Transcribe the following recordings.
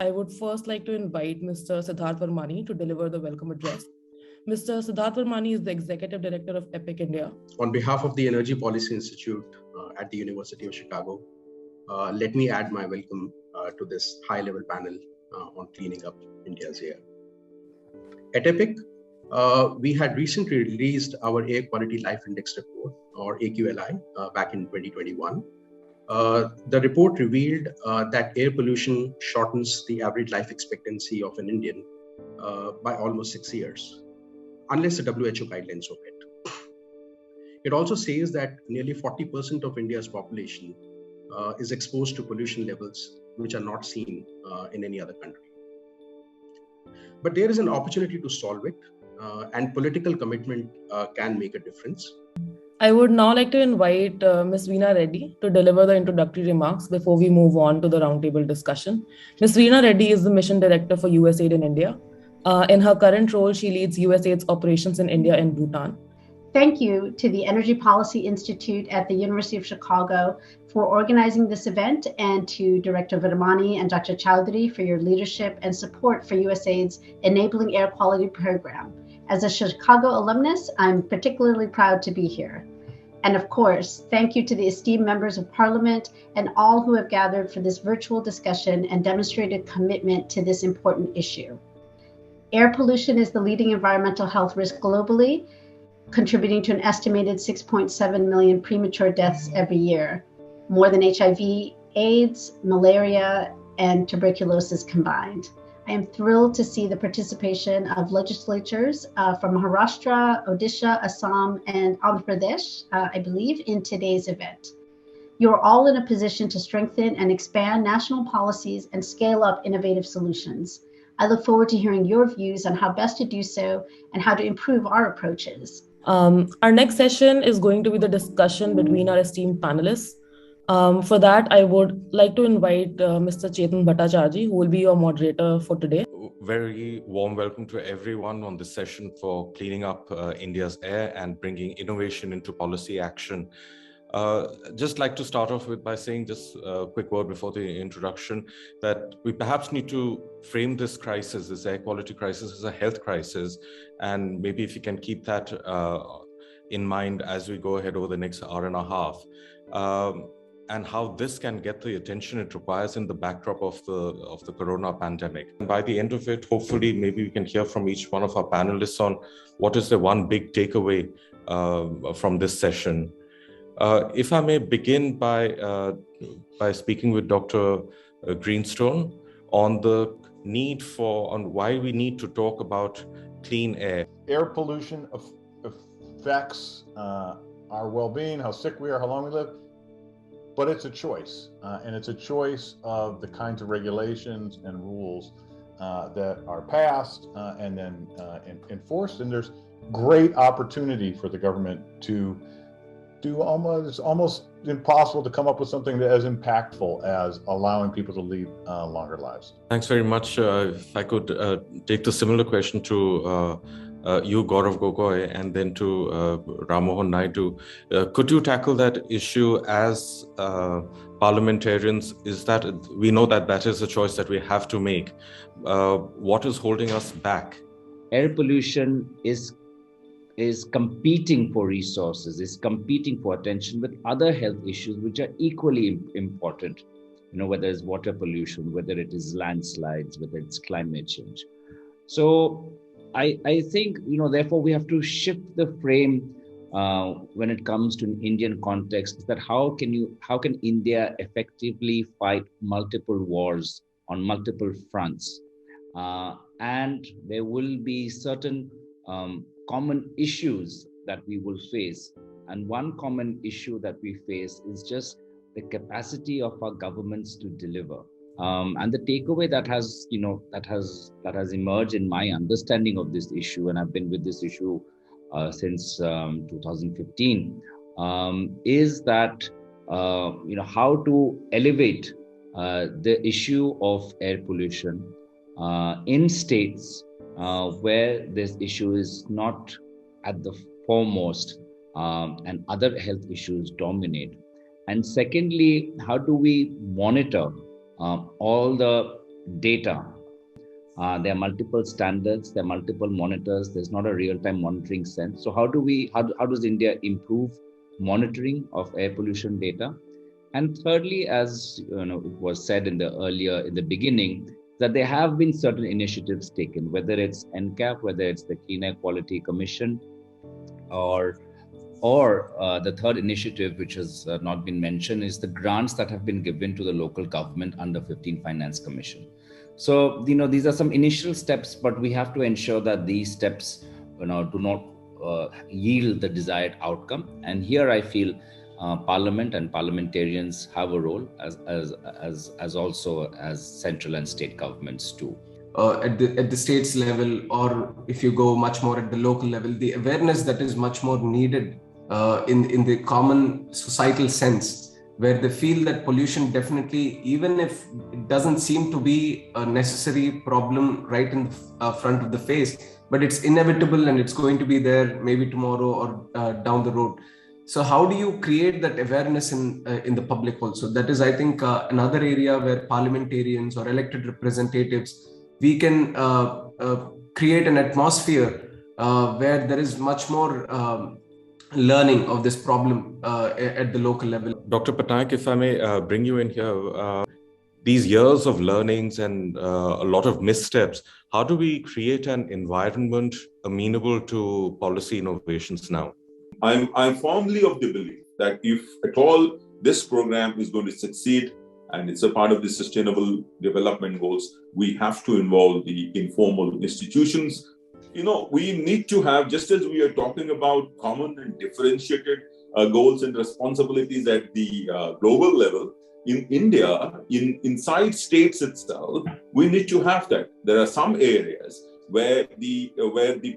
I would first like to invite Mr. Siddharth Varmani to deliver the welcome address. Mr. Siddharth Varmani is the Executive Director of EPIC India. On behalf of the Energy Policy Institute at the University of Chicago, let me add my welcome to this high-level panel on cleaning up India's air. At EPIC, we had recently released our Air Quality Life Index report, or AQLI, back in 2021. The report revealed that air pollution shortens the average life expectancy of an Indian by almost 6 years, unless the WHO guidelines were met. It also says that nearly 40% of India's population is exposed to pollution levels which are not seen in any other country. But there is an opportunity to solve it, and political commitment can make a difference. I would now like to invite Ms. Veena Reddy to deliver the introductory remarks before we move on to the roundtable discussion. Ms. Veena Reddy is the Mission Director for USAID in India. In her current role, she leads USAID's operations in India and Bhutan. Thank you to the Energy Policy Institute at the University of Chicago for organizing this event, and to Director Varmani and Dr. Chowdhury for your leadership and support for USAID's Enabling Air Quality Program. As a Chicago alumnus, I'm particularly proud to be here. And of course, thank you to the esteemed members of Parliament and all who have gathered for this virtual discussion and demonstrated commitment to this important issue. Air pollution is the leading environmental health risk globally, contributing to an estimated 6.7 million premature deaths every year, more than HIV, AIDS, malaria, and tuberculosis combined. I am thrilled to see the participation of legislatures from Maharashtra, Odisha, Assam, and Andhra Pradesh, I believe, in today's event. You are all in a position to strengthen and expand national policies and scale up innovative solutions. I look forward to hearing your views on how best to do so and how to improve our approaches. Our next session is going to be the discussion between our esteemed panelists. For that, I would like to invite Mr. Chetan Bhattacharjee, who will be your moderator for today. Very warm welcome to everyone on this session for cleaning up India's air and bringing innovation into policy action. Just like to start off with by saying just a quick word before the introduction, that we perhaps need to frame this crisis, this air quality crisis, as a health crisis. And maybe if you can keep that in mind as we go ahead over the next hour and a half. And how this can get the attention it requires in the backdrop of the corona pandemic. And by the end of it, hopefully, maybe we can hear from each one of our panelists on what is the one big takeaway from this session. If I may begin by speaking with Dr. Greenstone on the need on why we need to talk about clean air. Air pollution affects our well-being, how sick we are, how long we live. But it's a choice, and it's a choice of the kinds of regulations and rules that are passed and then enforced. And there's great opportunity for the government to do almost impossible to come up with something that is impactful as allowing people to lead longer lives. Thanks very much. If I could take the similar question to you, Gaurav Gogoi, and then to Ram Mohan Naidu. Could you tackle that issue as parliamentarians? Is that we know that is a choice that we have to make. What is holding us back? Air pollution is competing for resources, is competing for attention with other health issues which are equally important. Whether it's water pollution, whether it is landslides, whether it's climate change. So I think, therefore we have to shift the frame when it comes to an Indian context, that how can India effectively fight multiple wars on multiple fronts? And there will be certain common issues that we will face. And one common issue that we face is just the capacity of our governments to deliver. And the takeaway that has emerged in my understanding of this issue, and I've been with this issue since 2015, is that how to elevate the issue of air pollution in states where this issue is not at the foremost and other health issues dominate. And secondly, how do we monitor all the data. There are multiple standards, there are multiple monitors. There's not a real-time monitoring sense. So how does India improve monitoring of air pollution data? And thirdly, as it was said in the beginning, that there have been certain initiatives taken, whether it's NCAP, whether it's the Clean Air Quality Commission, or the third initiative, which has not been mentioned, is the grants that have been given to the local government under 15 Finance Commission. So, these are some initial steps, but we have to ensure that these steps, do not yield the desired outcome. And here I feel Parliament and parliamentarians have a role as also as central and state governments too. At the states level, or if you go much more at the local level, the awareness that is much more needed in the common societal sense, where they feel that pollution definitely, even if it doesn't seem to be a necessary problem right in the front of the face, but it's inevitable and it's going to be there maybe tomorrow or down the road. So how do you create that awareness in the public also? That is, I think, another area where parliamentarians or elected representatives, we can create an atmosphere where there is much more learning of this problem at the local level. Dr. Patnaik, if I may bring you in here, these years of learnings and a lot of missteps, how do we create an environment amenable to policy innovations now? I'm firmly of the belief that if at all this program is going to succeed and it's a part of the sustainable development goals, we have to involve the informal institutions. We need to have, just as we are talking about common and differentiated goals and responsibilities at the global level, in India, inside states itself, we need to have that. There are some areas where the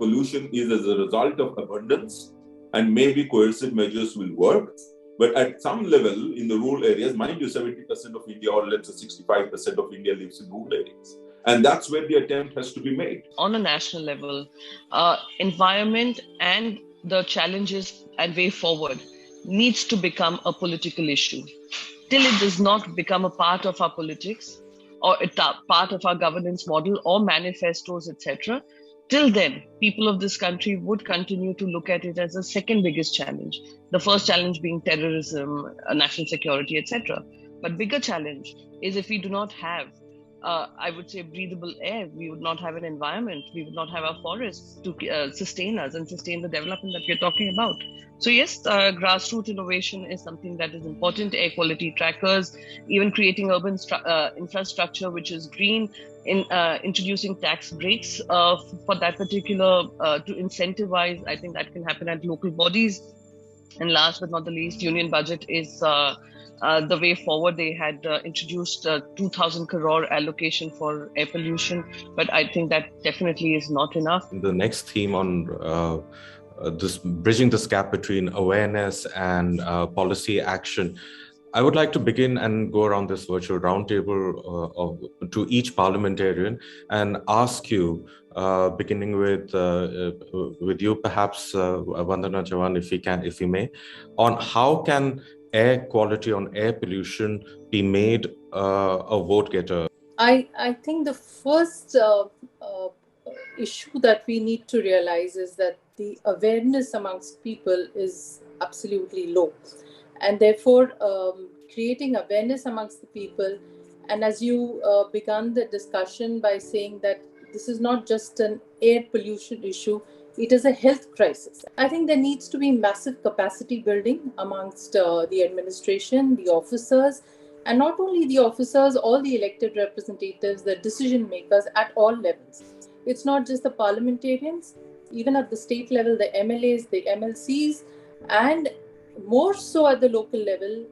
pollution is as a result of abundance, and maybe coercive measures will work. But at some level in the rural areas, mind you, 70% of India, or let's say 65% of India lives in rural areas. And that's where the attempt has to be made. On a national level, environment and the challenges and way forward needs to become a political issue. Till it does not become a part of our politics or a part of our governance model or manifestos, etc., till then, people of this country would continue to look at it as the second biggest challenge. The first challenge being terrorism, national security, etc. But bigger challenge is if we do not have, I would say, breathable air, we would not have an environment, we would not have our forests to sustain us and sustain the development that we're talking about. So yes, grassroots innovation is something that is important. Air quality trackers, even creating urban infrastructure which is green, introducing tax breaks for that particular, to incentivize. I think that can happen at local bodies. And last but not the least, union budget is the way forward. They had introduced 2,000 crore allocation for air pollution, but I think that definitely is not enough. The next theme on this bridging this gap between awareness and policy action, I would like to begin and go around this virtual roundtable to each parliamentarian and ask you, beginning with you, perhaps Vandana Chavan, if you may, on how can air quality, on air pollution, be made a vote getter? I think the first issue that we need to realize is that the awareness amongst people is absolutely low. And therefore, creating awareness amongst the people, and as you began the discussion by saying that this is not just an air pollution issue, it is a health crisis. I think there needs to be massive capacity building amongst the administration, the officers, and not only the officers, all the elected representatives, the decision makers at all levels. It's not just the parliamentarians, even at the state level, the MLAs, the MLCs, and more so at the local level,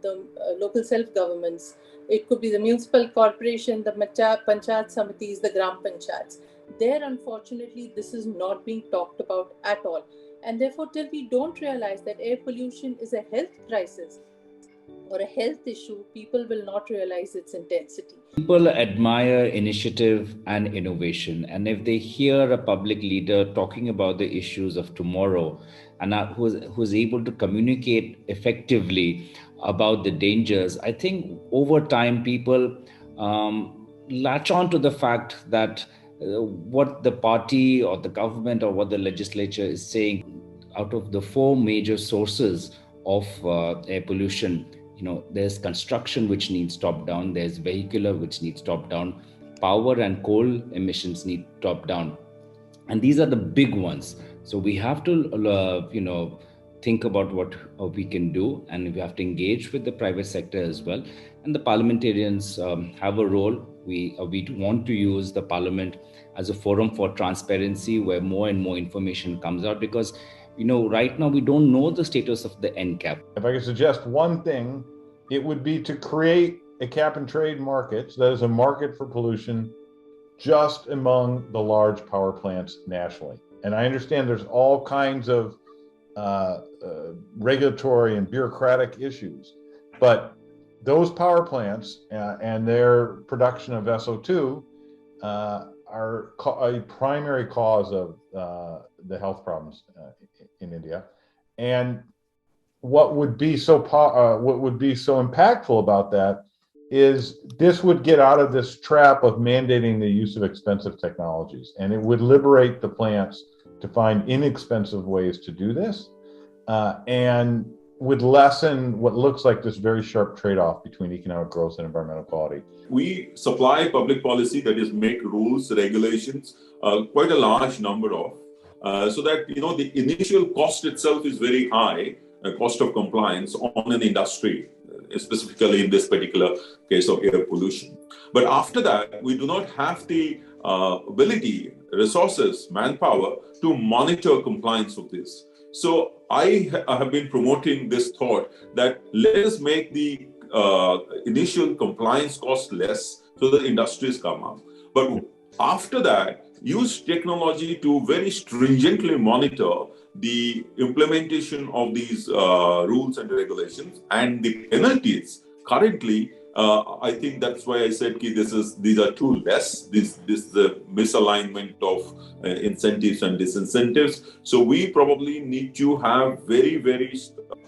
the local self-governments. It could be the municipal corporation, the panchayat samitis, the gram panchayats. There, unfortunately, this is not being talked about at all. And therefore, till we don't realize that air pollution is a health crisis or a health issue, people will not realize its intensity. People admire initiative and innovation. And if they hear a public leader talking about the issues of tomorrow and who's able to communicate effectively about the dangers, I think over time people latch on to the fact that what the party or the government or what the legislature is saying, out of the four major sources of air pollution, there's construction which needs top down, there's vehicular which needs top down, power and coal emissions need top down, and these are the big ones. So we have to think about what we can do, and we have to engage with the private sector as well. And the parliamentarians have a role. We want to use the parliament as a forum for transparency, where more and more information comes out, because right now we don't know the status of the NCAP. If I could suggest one thing, it would be to create a cap and trade market that is a market for pollution just among the large power plants nationally. And I understand there's all kinds of regulatory and bureaucratic issues, but those power plants and their production of SO2 are a primary cause of the health problems in India. And what would be so impactful about that is this would get out of this trap of mandating the use of expensive technologies, and it would liberate the plants to find inexpensive ways to do this, and would lessen what looks like this very sharp trade-off between economic growth and environmental quality. We supply public policy, that is make rules, regulations, quite a large number of, so that the initial cost itself is very high, cost of compliance on an industry, specifically in this particular case of air pollution. But after that, we do not have the ability, resources, manpower to monitor compliance of this. So I have been promoting this thought that let us make the initial compliance cost less so that industries come up. But after that, use technology to very stringently monitor the implementation of these rules and regulations and the penalties. Currently, I think that's why I said these are too less. This is the misalignment of incentives and disincentives. So we probably need to have very, very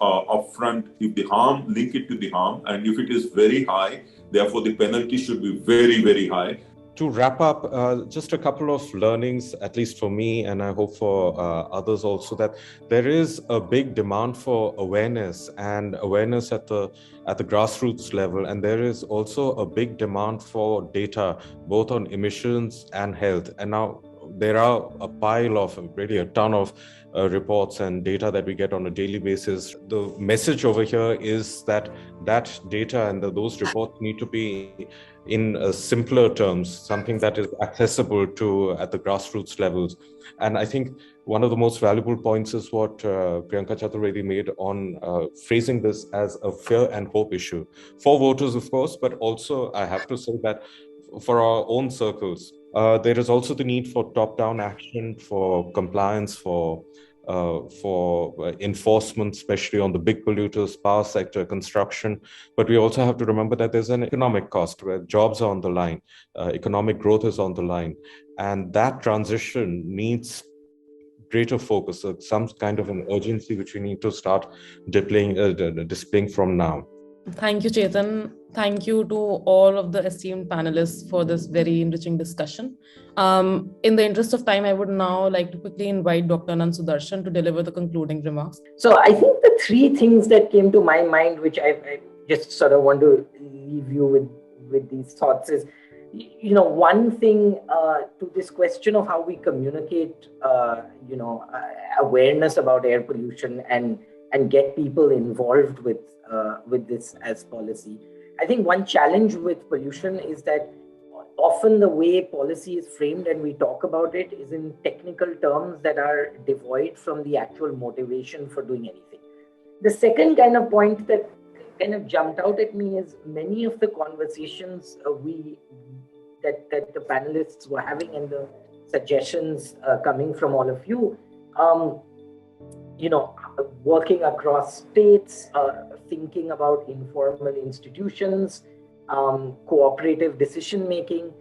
upfront, if the harm, link it to the harm. And if it is very high, therefore the penalty should be very, very high. To wrap up, just a couple of learnings, at least for me, and I hope for others also, that there is a big demand for awareness and awareness at the grassroots level. And there is also a big demand for data, both on emissions and health. And now there are a pile of, really a ton of reports and data that we get on a daily basis. The message over here is that data and those reports need to be in simpler terms, something that is accessible to at the grassroots levels. And I think one of the most valuable points is what Priyanka Chaturvedi made on phrasing this as a fear and hope issue for voters, of course, but also I have to say that for our own circles, there is also the need for top-down action, for compliance, for enforcement, especially on the big polluters, power sector, construction. But we also have to remember that there's an economic cost where jobs are on the line, economic growth is on the line. And that transition needs greater focus, some kind of an urgency which we need to start displaying from now. Thank you, Chetan. Thank you to all of the esteemed panelists for this very enriching discussion. In the interest of time, I would now like to quickly invite Dr. Anant Sudarshan to deliver the concluding remarks. So I think the three things that came to my mind, which I just sort of want to leave you with these thoughts is, one thing to this question of how we communicate, awareness about air pollution and get people involved with this as policy. I think one challenge with pollution is that often the way policy is framed and we talk about it is in technical terms that are devoid from the actual motivation for doing anything. The second kind of point that kind of jumped out at me is many of the conversations that the panelists were having and the suggestions coming from all of you, working across states, thinking about informal institutions, cooperative decision-making.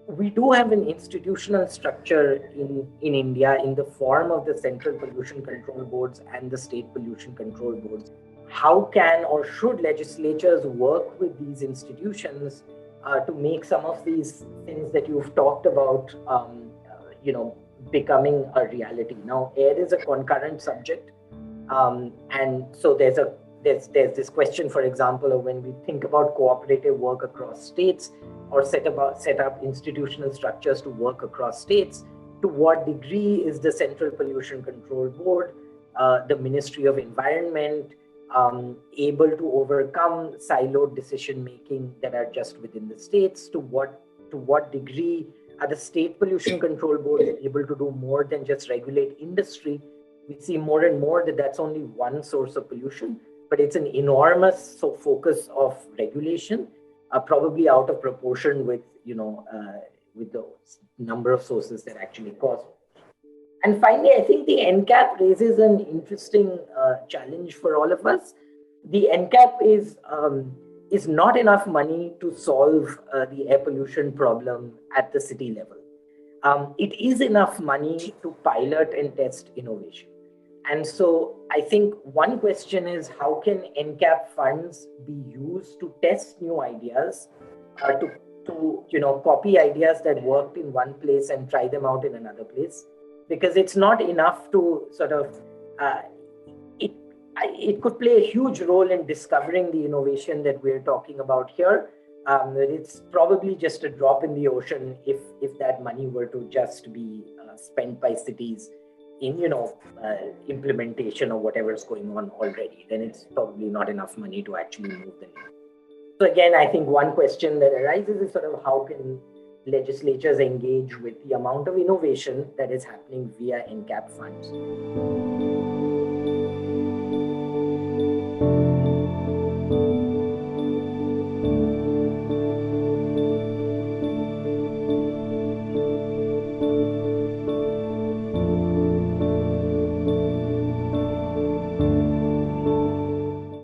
We do have an institutional structure in India in the form of the Central Pollution Control Boards and the State Pollution Control Boards. How can or should legislatures work with these institutions to make some of these things that you've talked about, becoming a reality. Now, air is a concurrent subject, and so there's this question, for example, of when we think about cooperative work across states or set up institutional structures to work across states. To what degree is the Central Pollution Control Board, the Ministry of Environment, able to overcome siloed decision making that are just within the states? To what degree are the state pollution control boards able to do more than just regulate industry? We see more and more that that's only one source of pollution, but it's an enormous focus of regulation, probably out of proportion with the number of sources that actually cause. And finally, I think the NCAP raises an interesting challenge for all of us. The NCAP is not enough money to solve the air pollution problem at the city level. It is enough money to pilot and test innovation. And so I think one question is, how can NCAP funds be used to test new ideas, to copy ideas that worked in one place and try them out in another place? Because it's not enough to sort of, it could play a huge role in discovering the innovation that we're talking about here. It's probably just a drop in the ocean if that money were to just be spent by cities in implementation of whatever's going on already. Then it's probably not enough money to actually move the needle. So again, I think one question that arises is sort of how can legislatures engage with the amount of innovation that is happening via NCAP funds.